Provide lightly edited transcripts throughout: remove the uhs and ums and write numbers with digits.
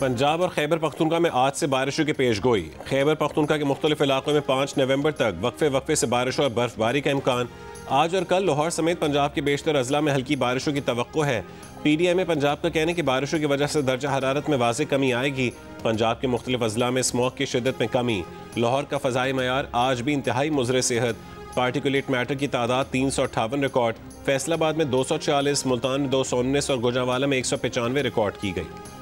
पंजाब और खैबर पख्तूनख्वा में आज से बारिशों की पेशगोई। खैबर पख्तूनख्वा के मुख्तलिफ इलाकों में 5 नवंबर तक वक्फे से बारिशों और बर्फबारी का इम्कान। आज और कल लाहौर समेत पंजाब के बेशतर अजला में हल्की बारिशों की तवक्को है। PDM पंजाब का कहना है कि बारिशों की वजह से दर्जा हरारत में वाज़ेह कमी आएगी। पंजाब के मुख्तलिफ अजला में स्मॉग की शिद्दत में कमी। लाहौर का फ़ज़ाई मयार आज भी इंतहाई मुज़र सेहत। पार्टिकुलेट मैटर की तादाद 358 रिकॉर्ड। फैसलाबाद में 246, मुल्तान में 219 और गुजरांवाला में 195 रिकॉर्ड की गई।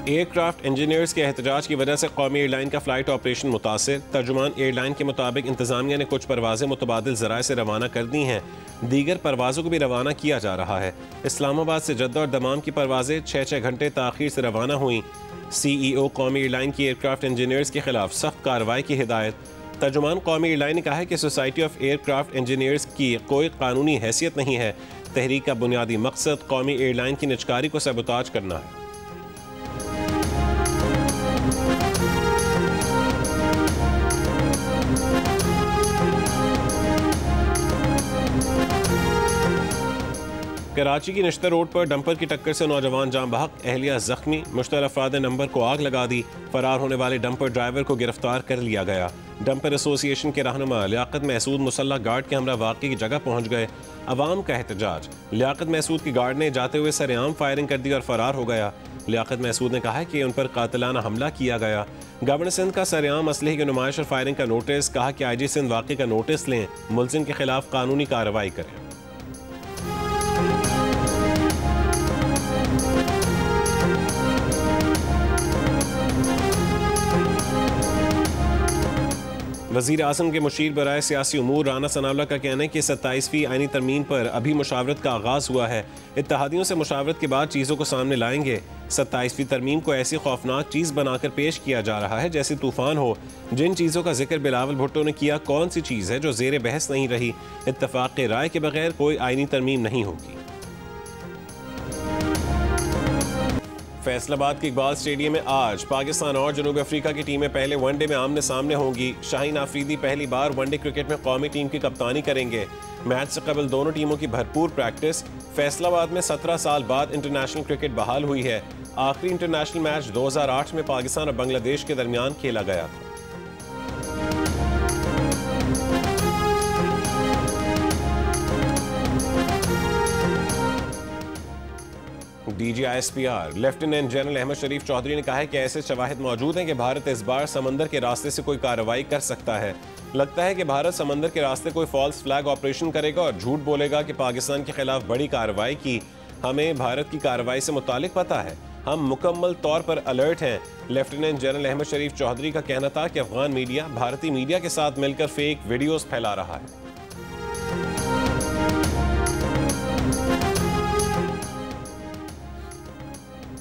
एयरक्राफ्ट इंजीनियर्स के एहतजाज की वजह से कौमी एयरलाइन का फ्लाइट ऑपरेशन मुतासिर। तर्जुमान एयरलाइन के मुताबिक इंतजामिया ने कुछ परवाजें मुतबादिल ज़राए से रवाना कर दी हैं। दीगर परवाज़ों को भी रवाना किया जा रहा है। इस्लामाबाद से जद्दा और दमाम की परवाजें 6 घंटे ताख़ीर से रवाना हुई। CEO कौमी एयरलाइन की एयरक्राफ्ट इंजीनियर्स के खिलाफ सख्त कार्रवाई की हिदायत। तर्जुमान कौमी एयरलाइन ने कहा है कि सोसाइटी ऑफ एयरक्राफ्ट इंजीनियर्स की कोई कानूनी हैसियत नहीं है। तहरीक का बुनियादी मकसद कौमी एयरलाइन की निजकारी को सबूताज करना है। कराची की निश्तर रोड पर डंपर की टक्कर से नौजवान जान बहक, अहलिया जख्मी। मुश्तल अफराद ने नंबर को आग लगा दी। फरार होने वाले डंपर ड्राइवर को गिरफ्तार कर लिया गया। डंपर एसोसिएशन के रहनुमा लियाकत महसूद मुसल्ला गार्ड के हमरा वाक़ई की जगह पहुंच गए। अवाम का एहतजाज। लियाकत महसूद की गार्ड ने जाते हुए सरेआम फायरिंग कर दी और फरार हो गया। लियाकत महसूद ने कहा है कि उन पर कातिलाना हमला किया गया। गवर्नर सिंध का सरेआम असलहे की नुमाइश और फायरिंग का नोटिस। कहा कि IG सिंध वाक़ई का नोटिस लें, मुलजिम के खिलाफ कानूनी कार्रवाई करें। वज़ीर आज़म के मुशीर बराए सियासी उमूर राना सनाउल्लाह का कहना है कि 27वीं आईनी तरमीम पर अभी मुशावरत का आगाज़ हुआ है। इत्तेहादियों से मुशावरत के बाद चीज़ों को सामने लाएंगे। 27वीं तरमीम को ऐसी खौफनाक चीज़ बनाकर पेश किया जा रहा है जैसे तूफ़ान हो। जिन चीज़ों का जिक्र बिलावल भुट्टो ने किया, कौन सी चीज़ है जो ज़ेर बहस नहीं रही? इत्तफ़ाक़ के राय के बगैर कोई आईनी तरमीम नहीं होगी। फैसलाबाद के इकबाल स्टेडियम में आज पाकिस्तान और जनूबी अफ्रीका की टीमें पहले वनडे में आमने सामने होंगी। शाहीन आफरीदी पहली बार वनडे क्रिकेट में कौमी टीम की कप्तानी करेंगे। मैच से कबल दोनों टीमों की भरपूर प्रैक्टिस। फैसलाबाद में 17 साल बाद इंटरनेशनल क्रिकेट बहाल हुई है। आखिरी इंटरनेशनल मैच 2008 में पाकिस्तान और बांग्लादेश के दरमियान खेला गया था। DGISPR लेफ्टिनेंट जनरल अहमद शरीफ चौधरी ने कहा है कि ऐसे शवाहिद मौजूद हैं कि भारत इस बार समंदर के रास्ते से कोई कार्रवाई कर सकता है। लगता है कि भारत समंदर के रास्ते कोई फॉल्स फ्लैग ऑपरेशन करेगा और झूठ बोलेगा कि पाकिस्तान के खिलाफ बड़ी कार्रवाई की। हमें भारत की कार्रवाई से मुतालिक पता है, हम मुकम्मल तौर पर अलर्ट हैं। लेफ्टिनेंट जनरल अहमद शरीफ चौधरी का कहना था कि अफगान मीडिया भारतीय मीडिया के साथ मिलकर फेक वीडियोस फैला रहा है।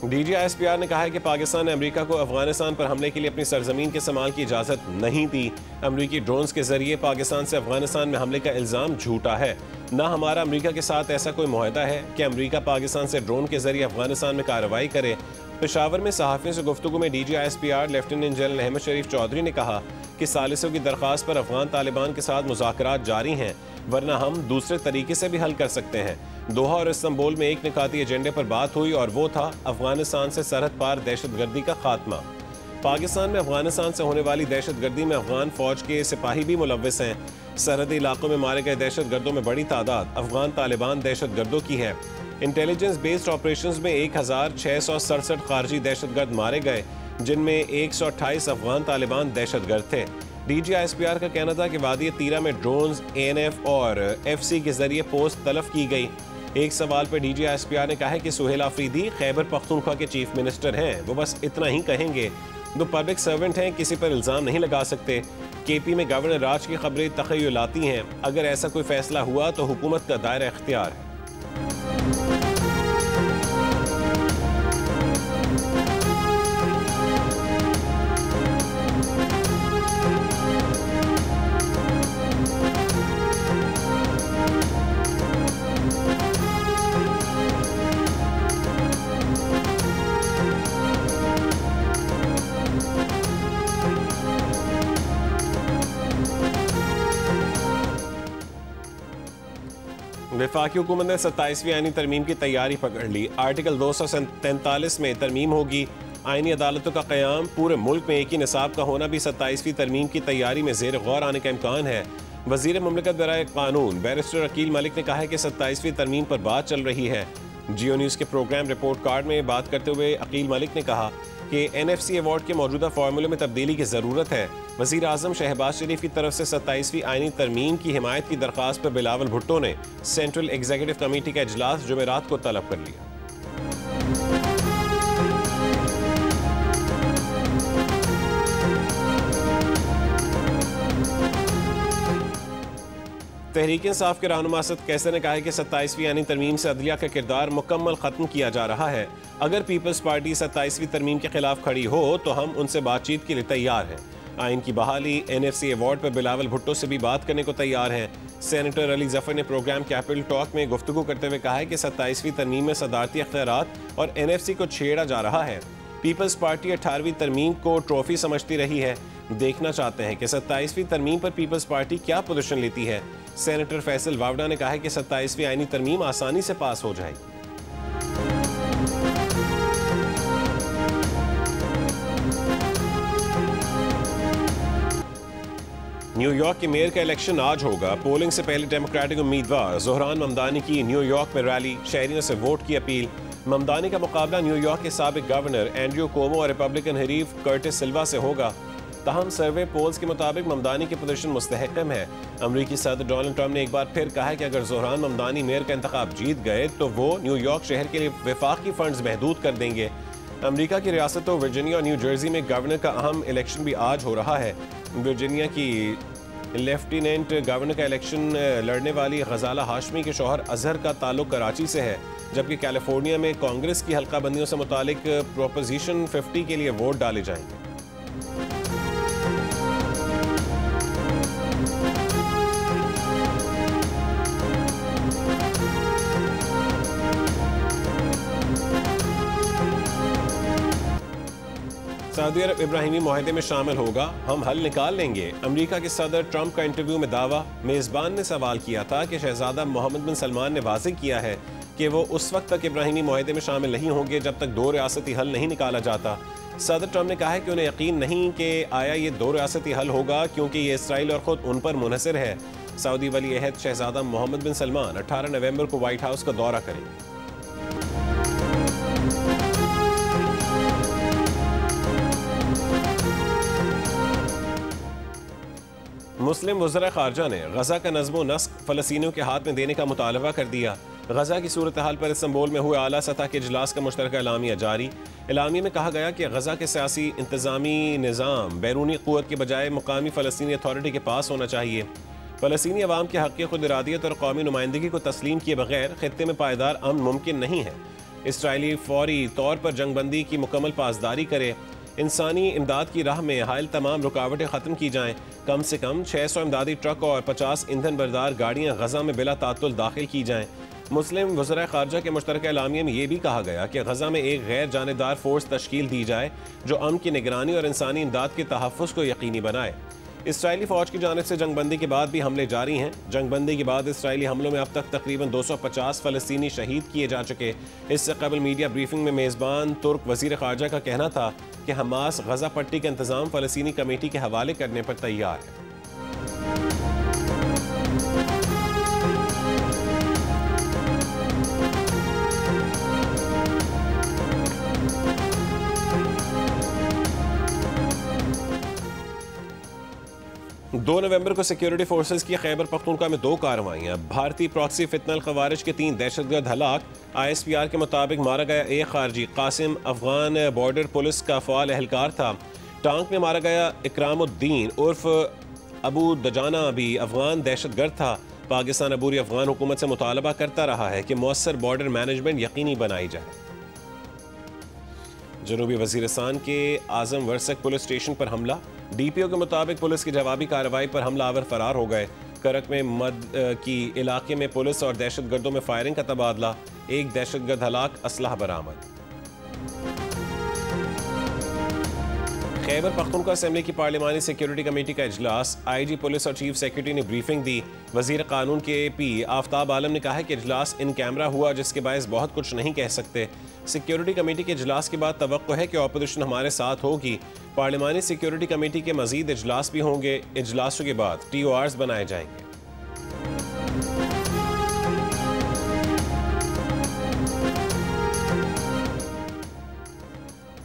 DGISPR ने कहा है कि पाकिस्तान ने अमेरिका को अफगानिस्तान पर हमले के लिए अपनी सरजमीन के इस्तेमाल की इजाज़त नहीं दी। अमेरिकी ड्रोन्स के जरिए पाकिस्तान से अफगानिस्तान में हमले का इल्ज़ाम झूठा है। न हमारा अमेरिका के साथ ऐसा कोई मुआहदा है कि अमेरिका पाकिस्तान से ड्रोन के जरिए अफगानिस्तान में कार्रवाई करे। पेशावर में सहाफ़ियों से गुफ्तगू में DGISPR लेफ्टिनेंट जनरल अहमद शरीफ चौधरी ने कहा कि सालिसों की दरख्वास्त पर अफगान तालिबान के साथ मुज़ाकरात जारी हैं, वरना हम दूसरे तरीके से भी हल कर सकते हैं। दोहा और इस्तांबुल में एक निकाती एजेंडे पर बात हुई और वो था अफगानिस्तान से सरहद पार दहशतगर्दी का खात्मा। पाकिस्तान में अफगानिस्तान से होने वाली दहशतगर्दी में अफगान फौज के सिपाही भी मुलव्विस हैं। सरहदी इलाकों में मारे गए दहशतगर्दों में बड़ी तादाद अफगान तालिबान दहशतगर्दों की है। इंटेलिजेंस बेस्ड ऑपरेशंस में 1667 खारजी दहशतगर्द मारे गए, जिनमें 128 अफगान तालिबान दहशतगर्द थे। DGISPR का कहना था कि वादी तीरा में ड्रोन्स, ANF और FC के जरिए पोस्ट तलब की गई। एक सवाल पर DGISPR ने कहा है कि सुहेल आफरीदी खैबर पख्तूनख्वा के चीफ मिनिस्टर हैं, वो बस इतना ही कहेंगे। दो पब्लिक सर्वेंट हैं, किसी पर इल्ज़ाम नहीं लगा सकते। KP में गवर्नर राज की खबरें तखय्युलाती हैं। अगर ऐसा कोई फैसला हुआ तो हुकूमत का दायरा इख्तियार है। वफाकी हुकूमत ने 27वीं आईनी तरमीम की तैयारी पकड़ ली। आर्टिकल 243 में तरमीम होगी। आईनी अदालतों का क़याम, पूरे मुल्क में एक ही निसाब का होना भी 27वीं तरमीम की तैयारी में ज़ेर गौर आने का इम्कान है। वज़ीर मुमलिकत बराए कानून बैरिस्टर अकील मलिक ने कहा है कि 27वीं तरमीम पर बात चल रही है। जियो न्यूज़ के प्रोग्राम रिपोर्ट कार्ड में बात करते हुए अकील मलिक ने कहा कि NFC अवार्ड के मौजूदा फार्मूले में तब्दीली की ज़रूरत है। वज़ीर आज़म शहबाज शरीफ की तरफ से 27वीं आईनी तरमीम की हिमायत की दरख्वास्त पर बिलावल भुट्टो ने सेंट्रल एग्जीक्यूटिव कमेटी का इजलास जुमेरात को तलब कर लिया। तहरीक इंसाफ के रहनुमा असद कैसर ने कहा है कि 27वीं आईनी तरमीम से अदलिया का किरदार मुकम्मल ख़त्म किया जा रहा है। अगर पीपल्स पार्टी 27वीं तरमीम के खिलाफ खड़ी हो तो हम उनसे बातचीत के लिए तैयार हैं। आइन की बहाली, NFC अवार्ड पर बिलावल भुट्टो से भी बात करने को तैयार हैं। सेनेटर अली जफर ने प्रोग्राम कैपिटल टॉक में गुफ्तगू करते हुए कहा है कि 27वीं तरमीम में सदारती अख्तियारात और NFC को छेड़ा जा रहा है। पीपल्स पार्टी 18वीं तरमीम को ट्रॉफी समझती रही है। देखना चाहते हैं कि 27वीं तरमीम पर पीपल्स पार्टी क्या पोजीशन लेती है। सेनेटर फैसल वावडा ने कहा है कि 27वीं आईनी तरमीम आसानी से पास हो जाएगी। न्यूयॉर्क के मेयर का इलेक्शन आज होगा। पोलिंग से पहले डेमोक्रेटिक उम्मीदवार ज़ोहरान ममदानी की न्यूयॉर्क में रैली, शहरियों से वोट की अपील। ममदानी का मुकाबला न्यूयॉर्क के साबिक गवर्नर एंड्रयू कोमो और रिपब्लिकन हरीफ कर्टिस सिल्वा से होगा। ताहम सर्वे पोल्स के मुताबिक ममदानी की पोजीशन मुस्तहकम है। अमरीकी सदर डोनाल्ड ट्रंप ने एक बार फिर कहा है कि अगर ज़ोहरान ममदानी मेयर का इंतखाब जीत गए तो वो न्यूयॉर्क शहर के लिए वफाकी फंड्स महदूद कर देंगे। अमरीका की रियासतों वर्जीनिया और न्यू जर्सी में गवर्नर का अहम इलेक्शन भी आज हो रहा है। वर्जीनिया की लेफ्टिनेंट गवर्नर का इलेक्शन लड़ने वाली गजाला हाशमी के शौहर अजहर का ताल्लुक कराची से है, जबकि कैलिफोर्निया में कांग्रेस की हल्का बंदियों से मुतालिक प्रोपोजिशन 50 के लिए वोट डाले जाएंगे। सऊदी अरब इब्राहिमी मुआहदे में शामिल होगा, हम हल निकाल लेंगे। अमेरिका के सदर ट्रंप का इंटरव्यू में दावा। मेज़बान ने सवाल किया था कि शहजादा मोहम्मद बिन सलमान ने वाज़ेह किया है कि वो उस वक्त तक इब्राहिमी मुआहदे में शामिल नहीं होंगे जब तक दो रियासती हल नहीं निकाला जाता। सदर ट्रंप ने कहा है कि उन्हें यकीन नहीं कि आया ये दो रियासती हल होगा, क्योंकि ये इसराइल और ख़ुद उन पर मुनहसर है। सऊदी वली अहद शहजादा मोहम्मद बिन सलमान 18 नवंबर को व्हाइट हाउस का दौरा करेंगे। मुस्लिम वज़रा ख़ारजा ने गजा का नज़्म व नस्क फ़लस्तीनियों के हाथ में देने का मुतालबा कर दिया। गजा की सूरत हाल पर इस्तांबुल में हुए आला सतह के इजलास का मुश्तरका एलामिया जारी। एलामिया में कहा गया कि गजा के सियासी इंतज़ामी निज़ाम बैरूनी क़ुव्वत के बजाय मुकामी फ़लस्तीनी अथॉरिटी के पास होना चाहिए। फ़लस्तीनी अवाम के हक़ खुद इरादियत और कौमी नुमाइंदगी को तस्लीम किए बगैर ख़ित्ते में पायदार अमन मुमकिन नहीं है। इसराइली फ़ौरी तौर पर जंगबंदी की मुकम्मल पासदारी करे। इंसानी इमदाद की राह में हायल तमाम रुकावटें ख़त्म की जाएँ। कम से कम 600 इमदादी ट्रक और 50 ईंधन बरदार गाड़ियाँ गजा में बिला तातुल दाखिल की जाएँ। मुस्लिम वज़रा ख़ारजा के मुश्तरका एलामिया में यह भी कहा गया कि गजा में एक गैर जानेदार फोर्स तश्कील दी जाए जो अमन की निगरानी और इंसानी इमदाद के तहफ़्फ़ुज़ को यकीनी बनाए। इसराइली फ़ौज की जानिब से जंगबंदी के बाद भी हमले जारी हैं। जंगबंदी के बाद इसराइली हमलों में अब तक तकरीबन 250 फ़लस्तीनी शहीद किए जा चुके। इससे कबल मीडिया ब्रीफिंग में मेज़बान तुर्क वज़ीर ख़ारजा का कहना था कि हमास गजा पट्टी का इंतज़ाम फ़लस्तीनी कमेटी के हवाले करने पर तैयार है। 2 नवंबर को सिक्योरिटी फोर्सेज की खैबर पख्तूनख्वा में 2 कार्रवाइयाँ। भारतीय प्रॉक्सी फितनल खवारिज के 3 दहशतगर्द हलाक। ISPR के मुताबिक मारा गया एक खारजी कासिम अफगान बॉर्डर पुलिस का फ़ाल एहलकार था। टांक में मारा गया इकरामुद्दीन उर्फ अबू दजाना भी अफगान दहशतगर्द था। पाकिस्तान अबूरी अफगान हुकूमत से मुतालबा करता रहा है कि मौसर बॉर्डर मैनेजमेंट यकीनी बनाई जाए। जनूबी वजीरिस्तान के आजम वर्सक पुलिस स्टेशन पर हमला। DPO के मुताबिक पुलिस की जवाबी कार्रवाई पर हमलावर फरार हो गए। करक में मद की इलाके में पुलिस और दहशतगर्दों में फायरिंग का तबादला। एक दहशतगर्द हलाक, असलहा बरामद। खैबर पख्तूनख्वा असेंबली की पार्लिमानी सिक्योरिटी कमेटी का इजलास, IG पुलिस और चीफ सेक्रेटरी ने ब्रीफिंग दी। वजीर कानून KP आफ्ताब आलम ने कहा है कि इजलास इन कैमरा हुआ, जिसके बायस बहुत कुछ नहीं कह सकते। सिक्योरिटी कमेटी के इजलास के बाद तवक्को है कि ऑपोजिशन हमारे साथ होगी। पार्लिमानी सिक्योरिटी कमेटी के मजीद इजलास भी होंगे। इजलासों के बाद TORs बनाए जाएंगे।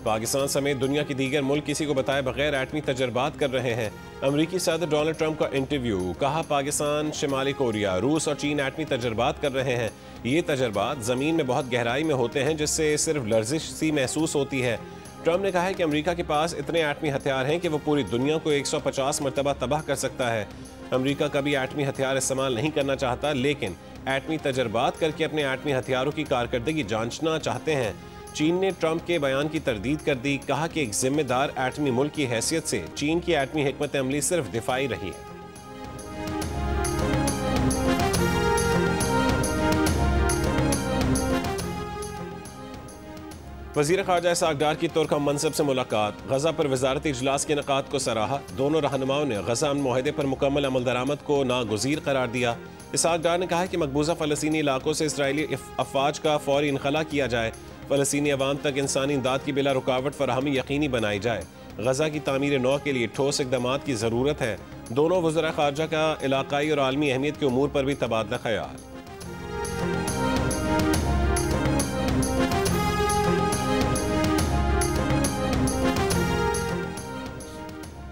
पाकिस्तान समेत दुनिया के दीगर मुल्क किसी को बताए बगैर एटमी तजर्बात कर रहे हैं। अमरीकी सदर डोनाल्ड ट्रंप का इंटरव्यू, कहा पाकिस्तान, शिमाली कोरिया, रूस और चीन एटमी तजर्बात कर रहे हैं। ये तजर्बात ज़मीन में बहुत गहराई में होते हैं, जिससे सिर्फ लर्जिश सी महसूस होती है। ट्रंप ने कहा है कि अमरीका के पास इतने एटमी हथियार हैं कि वो पूरी दुनिया को 150 मरतबा तबाह कर सकता है। अमरीका कभी एटमी हथियार इस्तेमाल नहीं करना चाहता, लेकिन एटमी तजर्बात करके अपने एटमी हथियारों की कारकर्दगी जांचना चाहते हैं। चीन ने ट्रंप के बयान की तरदीद कर दी, कहा कि एक जिम्मेदार एटमी मुल्क की हैसियत से चीन की एटमी हिकमत अमली सिर्फ दिफाई रही है। वज़ीर ख़ारजा इसहाक़ डार की तुर्क हम मनसब से मुलाकात, गज़ा पर वज़ारती इजलास के इनेकाद को सराहा। दोनों रहनुमाओं ने गज़ा अमन मुआहदे पर मुकम्मल अमल दरामद को नागुज़ीर करार दिया। इसहाक़ डार ने कहा कि मकबूजा फ़लस्तीनी इलाकों से इसराइली अफ़वाज का फ़ौरी इनखला किया जाए, फ़लस्तीनी अवाम तक इंसानी इमदाद की बिला रुकावट फराहमी यकीनी बनाई जाए। गज़ा की तामीर नौ के लिए ठोस इक़दामात की ज़रूरत है। दोनों वज़रा ख़ारजा का इलाक़ाई और आलमी अहमियत के उमूर पर भी तबादला ख़याल।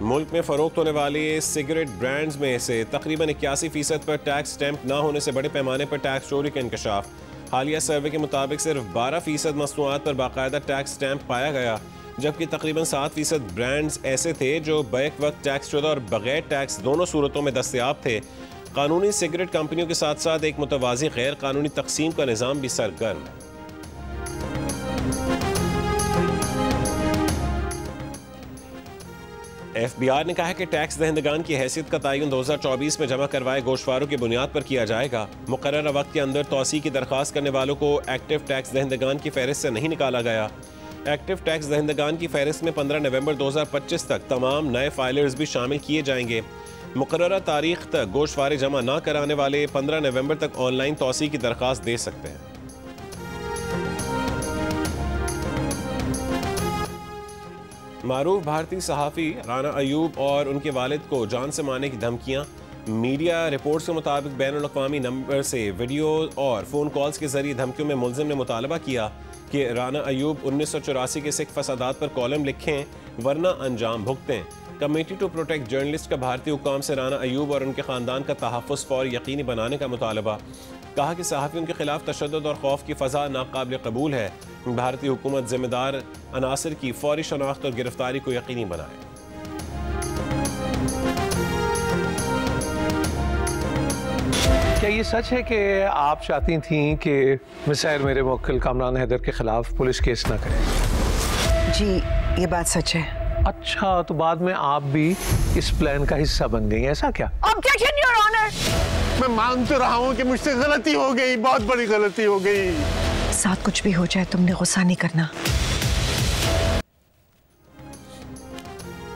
मुल्क में फ़रोख्त होने वाले सिगरेट ब्रांड्स में से तकरीबन 81% पर टैक्स स्टैंप न होने से बड़े पैमाने पर टैक्स चोरी का इंकशाफ। हालिया सर्वे के मुताबिक सिर्फ 12% मसनूआत पर बाकायदा टैक्स स्टैंप पाया गया, जबकि तकरीबन 7% ब्रांड्स ऐसे थे जो बैक वक्त टैक्स शुदा और बगैर टैक्स दोनों सूरतों में दस्तयाब थे। कानूनी सिगरेट कंपनियों के साथ साथ एक मुतवाज़ी गैर कानूनी तकसीम का निज़ाम भी सरगर्म है। FBI ने कहा है कि टैक्स दहंदगान की हैसियत का तयन 2024 में जमा करवाए गोशवारों की बुनियाद पर किया जाएगा। मुकर्ररा वक्त के अंदर तौसी की दरख्वास्त करने वालों को एक्टिव टैक्स दहंदगान की फहरिस्त से नहीं निकाला गया। एक्टिव टैक्स दहंदगान की फहरिस्त में 15 नवंबर 2025 तक तमाम नए फाइलर्स भी शामिल किए जाएंगे। मुकर्ररा तारीख तक गोशवारे जमा न कराने वाले 15 नवंबर तक ऑनलाइन तौसी की दरख्वास्त दे सकते हैं। मारूफ भारतीय सहाफ़ी राना अयूब और उनके वालिद को जान से मारने की धमकियां। मीडिया रिपोर्ट्स के मुताबिक बैनुल-अक़वामी नंबर से वीडियो और फ़ोन कॉल्स के जरिए धमकियों में मुलज़िम ने मुतालबा किया कि राना अयूब 1984 के सिख फसादात पर कॉलम लिखें वरना अंजाम भुगतें। कमेटी टू प्रोटेक्ट जर्नलिस्ट का भारतीय हुक्काम से राना अयूब और उनके ख़ानदान का तहफ़्फ़ुज़ फ़ौरी यकीनी बनाने का मुतालबा। कहा कि सहाफ़ियों के खिलाफ तशद्दुद और खौफ की फ़ज़ा नाकाबिल कबूल है। भारतीय हुकूमत ज़िम्मेदार अनासर की फ़ौरी शनाख्त और गिरफ्तारी को यकीनी बनाए। क्या ये सच है कि आप चाहती थीं कि मिसाइल मेरे मुवक्किल कामरान हैदर के खिलाफ पुलिस केस ना करें? जी, ये बात सच है। अच्छा, तो बाद में आप भी इस प्लान का हिस्सा बन गई, ऐसा क्या? Objection your honour. मैं मान तो रहा हूँ कि मुझसे गलती हो गई, बहुत बड़ी गलती हो गई। साथ कुछ भी हो जाए तुमने गुस्सा नहीं करना।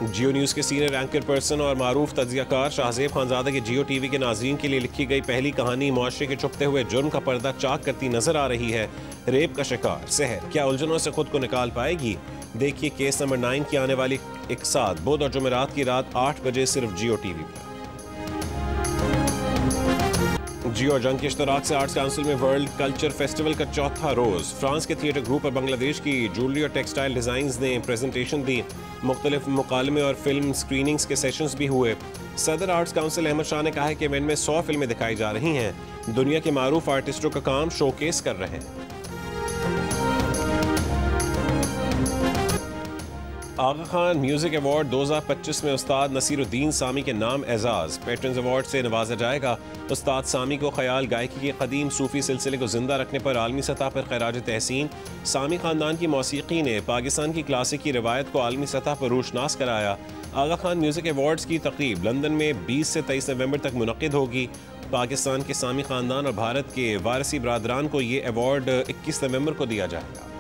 जियो न्यूज़ के सीनियर एंकर पर्सन और मारूफ तज्जियाकार शाहजेब खानजादा के जियो टीवी के नाज़रीन के लिए लिखी गई पहली कहानी मुआशरे के छुपते हुए जुर्म का पर्दा चाक करती नजर आ रही है। रेप का शिकार सहर क्या उलझनों से खुद को निकाल पाएगी? देखिए केस नंबर 9 की आने वाली एक साथ बुध और जुमेरात की रात 8 बजे सिर्फ जियो टीवी पर। जियो जंग के इश्तराक से आर्ट्स काउंसिल में वर्ल्ड कल्चर फेस्टिवल का चौथा रोज। फ्रांस के थिएटर ग्रुप और बांग्लादेश की ज्वेलरी और टेक्सटाइल डिजाइन्स ने प्रेजेंटेशन दी। मुख्तलिफ मुकालमे और फिल्म स्क्रीनिंग्स के सेशंस भी हुए। सदर आर्ट्स काउंसिल अहमद शाह ने कहा है कि इवेंट में 100 फिल्में दिखाई जा रही हैं। दुनिया के मारूफ आर्टिस्टों का काम शोकेस कर रहे हैं। आगा खान म्यूजिक अवार्ड 2025 में उस्ताद नसीरुद्दीन सामी के नाम एजाज पेट्रन्स अवार्ड से नवाजा जाएगा। उस्ताद सामी को ख्याल गायकी के कदीम सूफी सिलसिले को जिंदा रखने पर आलमी सतह पर खैराज तहसीन। सामी खानदान की मौसीकी ने पाकिस्तान की क्लासिक की रिवायत को आलमी सतह पर रोशनास कराया। आगा खान म्यूजिक अवार्ड्स की तकरीब लंदन में 20 से 23 नवंबर तक मुनक़िद होगी। पाकिस्तान के सामी खानदान और भारत के वारसी बरादरान को ये अवार्ड 21 नवंबर को दिया जाएगा।